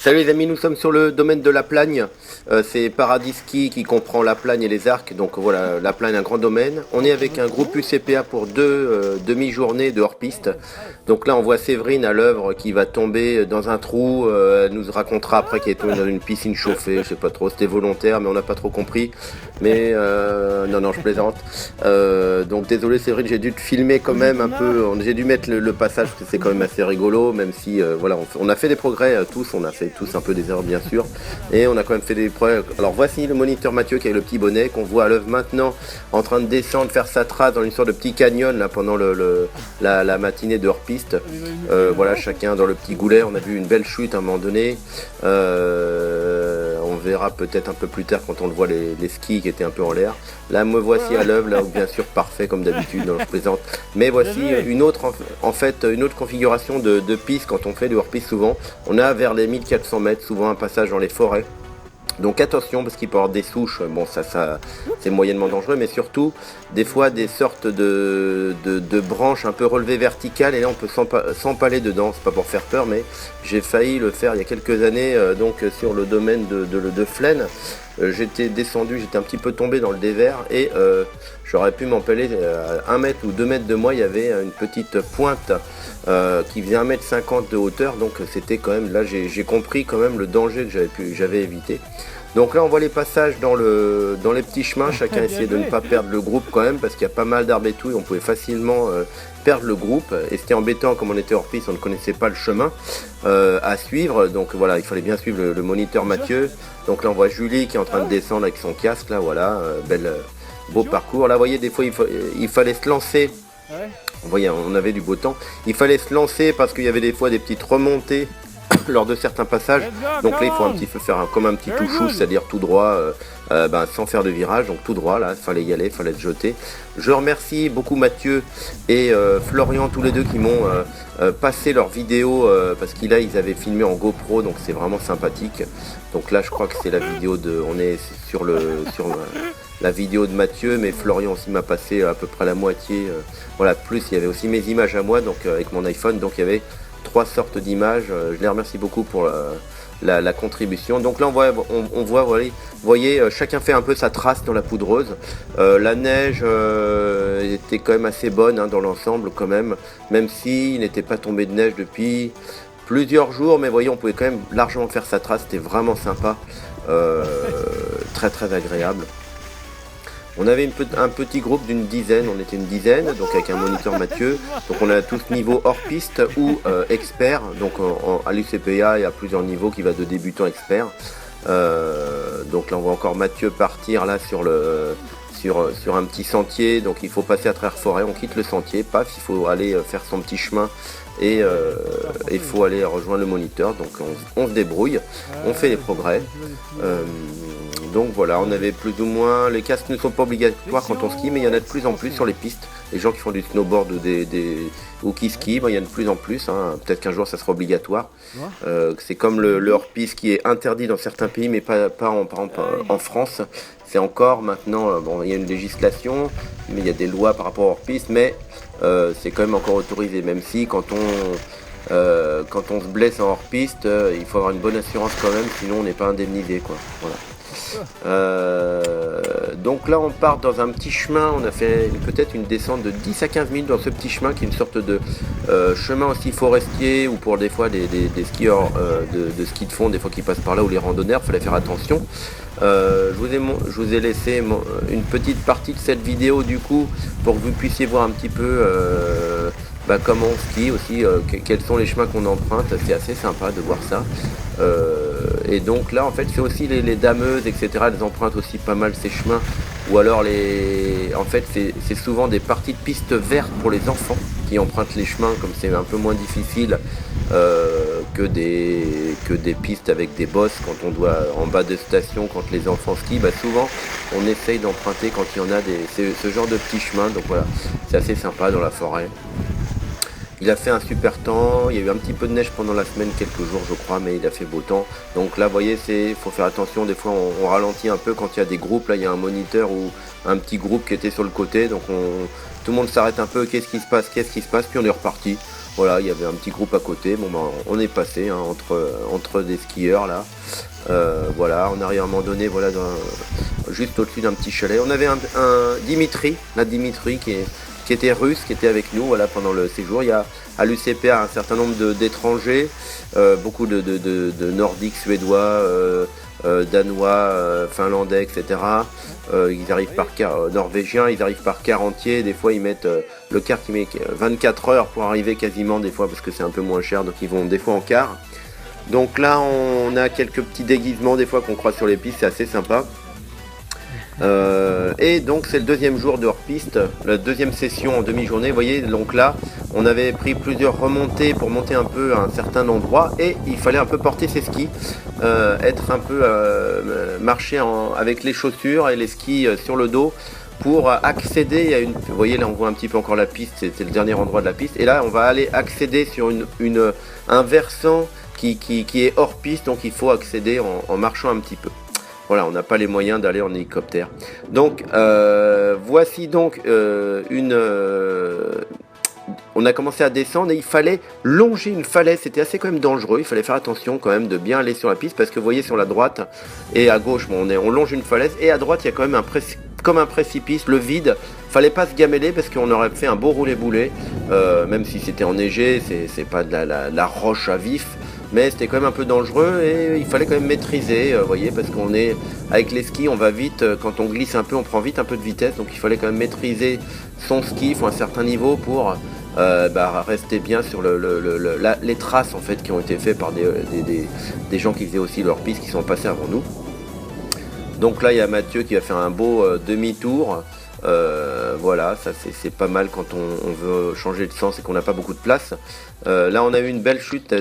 Salut les amis, nous sommes sur le domaine de la Plagne. C'est Paradis Ski qui comprend la Plagne et les Arcs. Donc voilà, la Plagne, un grand domaine. On est avec un groupe UCPA pour deux demi-journées de hors-piste. Donc là, on voit Séverine à l'œuvre qui va tomber dans un trou. Elle nous racontera après qu'elle est tombée dans une piscine chauffée. Je sais pas trop, c'était volontaire, mais on n'a pas trop compris. Mais non, je plaisante. Donc désolé Séverine, j'ai dû te filmer quand même un peu. J'ai dû mettre le passage parce que c'est quand même assez rigolo, même si voilà, on a fait des progrès tous. On a fait tous un peu des erreurs bien sûr, et on a quand même fait des progrès. Alors voici le moniteur Mathieu qui a le petit bonnet qu'on voit à l'œuvre maintenant en train de descendre, faire sa trace dans une sorte de petit canyon là pendant la matinée de hors-piste. Voilà, chacun dans le petit goulet. On a vu une belle chute à un moment donné. On verra peut-être un peu plus tard quand on le voit les skis qui étaient un peu en l'air. Là me voici à l'œuvre, là bien sûr parfait comme d'habitude, je plaisante. Mais voici une autre une autre configuration de piste quand on fait du hors-piste souvent. On a vers les 1400 mètres souvent un passage dans les forêts. Donc attention parce qu'il peut y avoir des souches, bon ça c'est moyennement dangereux, mais surtout des fois des sortes de branches un peu relevées verticales et là on peut s'empaler dedans, c'est pas pour faire peur mais j'ai failli le faire il y a quelques années donc sur le domaine de Flaine. J'étais descendu, j'étais un petit peu tombé dans le dévers et j'aurais pu m'empaler à 1 mètre ou 2 mètres de moi, il y avait une petite pointe qui faisait 1,50 m de hauteur, donc c'était quand même, là j'ai compris quand même le danger que j'avais évité. Donc là on voit les passages dans les petits chemins, chacun essayait de ne pas perdre le groupe quand même, parce qu'il y a pas mal d'arbres et tout, et on pouvait facilement perdre le groupe, et c'était embêtant comme on était hors piste, on ne connaissait pas le chemin à suivre, donc voilà, il fallait bien suivre le moniteur Mathieu. Donc là on voit Julie qui est en train de descendre avec son casque, là voilà, beau parcours. Là vous voyez, des fois il fallait se lancer. Vous voyez, on avait du beau temps. Il fallait se lancer parce qu'il y avait des fois des petites remontées lors de certains passages. Donc là, il faut un petit peu faire comme un petit touchou, c'est-à-dire tout droit, sans faire de virage. Donc tout droit, là, il fallait y aller, il fallait se jeter. Je remercie beaucoup Mathieu et Florian, tous les deux, qui m'ont passé leurs vidéos parce qu'ils avaient filmé en GoPro, donc c'est vraiment sympathique. Donc là, je crois que c'est la vidéo on est sur la vidéo de Mathieu, mais Florian aussi m'a passé à peu près la moitié. Voilà, plus il y avait aussi mes images à moi, donc avec mon iPhone, donc il y avait 3 sortes d'images. Je les remercie beaucoup pour la contribution. Donc là on voit vous voyez, chacun fait un peu sa trace dans la poudreuse. La neige était quand même assez bonne dans l'ensemble quand même si il n'était pas tombé de neige depuis plusieurs jours, mais voyez, on pouvait quand même largement faire sa trace, c'était vraiment sympa, très très agréable. On avait un petit groupe d'une dizaine, on était une dizaine, donc avec un moniteur Mathieu. Donc on a tous niveau hors piste ou expert. Donc à l'UCPA, il y a plusieurs niveaux qui va de débutant à expert. Donc là on voit encore Mathieu partir là sur un petit sentier. Donc il faut passer à travers forêt, on quitte le sentier, paf, il faut aller faire son petit chemin. Et il faut aller rejoindre le moniteur, donc on se débrouille, on fait les progrès. Donc voilà, on avait plus ou moins, les casques ne sont pas obligatoires quand on skie, mais il y en a de plus en plus sur les pistes. Les gens qui font du snowboard ou qui skient, il y en a de plus en plus, peut-être qu'un jour ça sera obligatoire. C'est comme le hors-piste qui est interdit dans certains pays, mais pas par exemple en France. C'est encore maintenant, bon, il y a une législation, mais il y a des lois par rapport au hors-piste, mais c'est quand même encore autorisé, même si quand on se blesse en hors-piste, il faut avoir une bonne assurance quand même, sinon on n'est pas indemnisé, quoi. Voilà. Donc là on part dans un petit chemin, on a fait peut-être une descente de 10 à 15 minutes dans ce petit chemin qui est une sorte de chemin aussi forestier, ou pour des fois des skieurs de ski de fond, des fois qui passent par là, ou les randonneurs, il fallait faire attention. Je vous ai laissé une petite partie de cette vidéo du coup pour que vous puissiez voir un petit peu comment on skie aussi, quels sont les chemins qu'on emprunte. C'est assez sympa de voir ça. Et donc là en fait c'est aussi les dameuses etc, elles empruntent aussi pas mal ces chemins, ou alors en fait c'est souvent des parties de pistes vertes pour les enfants qui empruntent les chemins, comme c'est un peu moins difficile que des pistes avec des bosses quand on doit en bas de station, quand les enfants skient, souvent on essaye d'emprunter quand il y en a ce genre de petits chemins. Donc voilà, c'est assez sympa dans la forêt. Il a fait un super temps, il y a eu un petit peu de neige pendant la semaine, quelques jours je crois, mais il a fait beau temps. Donc là vous voyez, faut faire attention, des fois on ralentit un peu quand il y a des groupes. Là il y a un moniteur ou un petit groupe qui était sur le côté, donc tout le monde s'arrête un peu, qu'est-ce qui se passe, puis on est reparti. Voilà, il y avait un petit groupe à côté. Bon, ben, on est passé hein, entre des skieurs là. Voilà, on arrive à un moment donné, voilà, juste au-dessus d'un petit chalet. On avait un Dimitri, qui était russe, qui était avec nous voilà, pendant le séjour. Il y a à l'UCPA un certain nombre d'étrangers, beaucoup de nordiques, suédois, danois, finlandais, etc. Ils arrivent par car, norvégiens, ils arrivent par car entier. Des fois, ils mettent le car qui met 24 heures pour arriver quasiment, des fois, parce que c'est un peu moins cher, donc ils vont des fois en car. Donc là, on a quelques petits déguisements des fois qu'on croise sur les pistes, c'est assez sympa. Et donc c'est le deuxième jour de hors-piste, la deuxième session en demi-journée. Vous voyez, donc là, on avait pris plusieurs remontées pour monter un peu à un certain endroit et il fallait un peu porter ses skis, être un peu marcher avec les chaussures et les skis sur le dos pour accéder à une. Vous voyez, là on voit un petit peu encore la piste, c'est le dernier endroit de la piste. Et là, on va aller accéder sur un versant qui est hors piste, donc il faut accéder en marchant un petit peu. Voilà, on n'a pas les moyens d'aller en hélicoptère. Donc, voici donc on a commencé à descendre et il fallait longer une falaise. C'était assez quand même dangereux. Il fallait faire attention quand même de bien aller sur la piste parce que vous voyez sur la droite et à gauche, bon, on longe une falaise et à droite, il y a quand même comme un précipice, le vide. Fallait pas se gameler parce qu'on aurait fait un beau roulé-boulé. Même si c'était enneigé, c'est pas de la roche à vif. Mais c'était quand même un peu dangereux et il fallait quand même maîtriser, vous voyez, parce qu'on est avec les skis, on va vite, quand on glisse un peu, on prend vite un peu de vitesse, donc il fallait quand même maîtriser son ski, il faut un certain niveau pour rester bien sur les traces en fait qui ont été faites par des gens qui faisaient aussi leur piste, qui sont passés avant nous. Donc là, il y a Mathieu qui va faire un beau demi-tour. Voilà, ça c'est pas mal quand on veut changer de sens et qu'on n'a pas beaucoup de place. Là on a eu une belle chute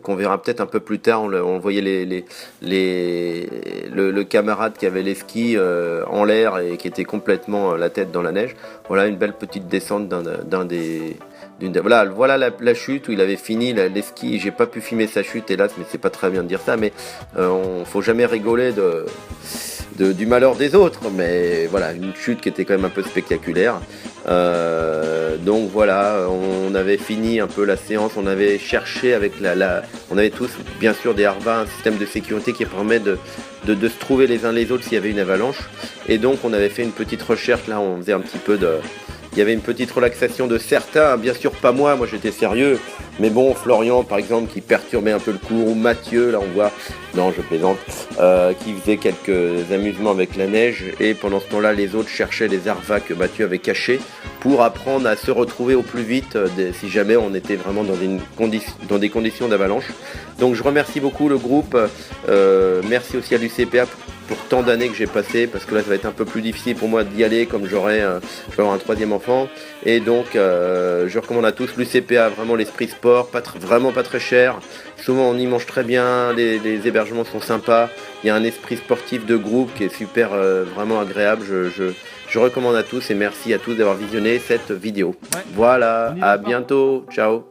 qu'on verra peut-être un peu plus tard. On voyait le camarade qui avait les skis en l'air et qui était complètement la tête dans la neige. Voilà une belle petite descente voilà la chute où il avait fini les skis. J'ai pas pu filmer sa chute hélas, mais c'est pas très bien de dire ça, mais faut jamais rigoler du malheur des autres, mais voilà, une chute qui était quand même un peu spectaculaire. Donc voilà, on avait fini un peu la séance, on avait cherché avec on avait tous bien sûr des Harva, un système de sécurité qui permet de se trouver les uns les autres s'il y avait une avalanche. Et donc on avait fait une petite recherche, là on faisait un petit peu il y avait une petite relaxation de certains, bien sûr pas moi j'étais sérieux, mais bon, Florian par exemple qui perturbait un peu le cours, ou Mathieu, là on voit, non je plaisante, qui faisait quelques amusements avec la neige, et pendant ce temps-là les autres cherchaient les Harva que Mathieu avait cachés pour apprendre à se retrouver au plus vite si jamais on était vraiment dans des conditions d'avalanche. Donc je remercie beaucoup le groupe, merci aussi à l'UCPA pour tant d'années que j'ai passé, parce que là ça va être un peu plus difficile pour moi d'y aller comme je vais avoir un troisième enfant, et donc je recommande à tous l'UCPA, vraiment l'esprit sport, vraiment pas très cher, souvent on y mange très bien, les hébergements sont sympas, il y a un esprit sportif de groupe qui est super, vraiment agréable, je recommande à tous et merci à tous d'avoir visionné cette vidéo. Ouais. Voilà, à bientôt, ciao.